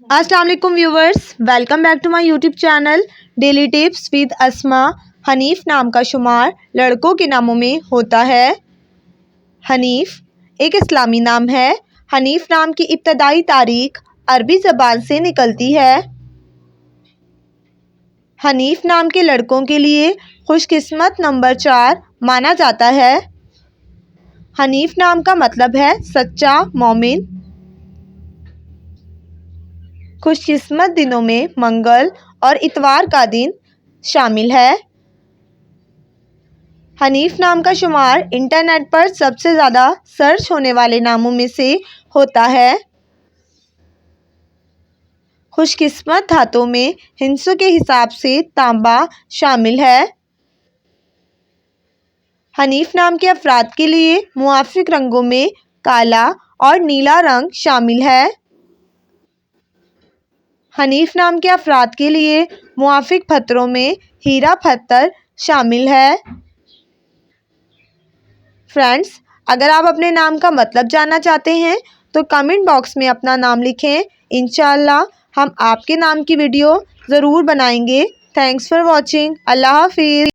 अस्सलाम वालेकुम viewers, welcome back to my YouTube channel daily tips with Asma. Hanif नाम का शुमार लड़कों के नामों में होता है। हनीफ एक इस्लामी नाम है। हनीफ नाम की इब्तदाई तारीख अरबी ज़बान से निकलती है। हनीफ नाम के लड़कों के लिए खुशकिस्मत नंबर 4 माना जाता है। हनीफ नाम का मतलब है सच्चा मोमिन। खुशकिस्मत दिनों में मंगल और इतवार का दिन शामिल है। हनीफ नाम का शुमार इंटरनेट पर सबसे ज़्यादा सर्च होने वाले नामों में से होता है। खुशकिस्मत धातों में हिंसों के हिसाब से तांबा शामिल है। हनीफ नाम के अफराद के लिए मुआफिक रंगों में काला और नीला रंग शामिल है। हनीफ नाम के अफराद के लिए मुआफिक पत्थरों में हीरा पत्थर शामिल है। फ्रेंड्स, अगर आप अपने नाम का मतलब जानना चाहते हैं तो कमेंट बॉक्स में अपना नाम लिखें। इंशाअल्लाह हम आपके नाम की वीडियो ज़रूर बनाएंगे। Thanks for watching. अल्लाह हाफिज़।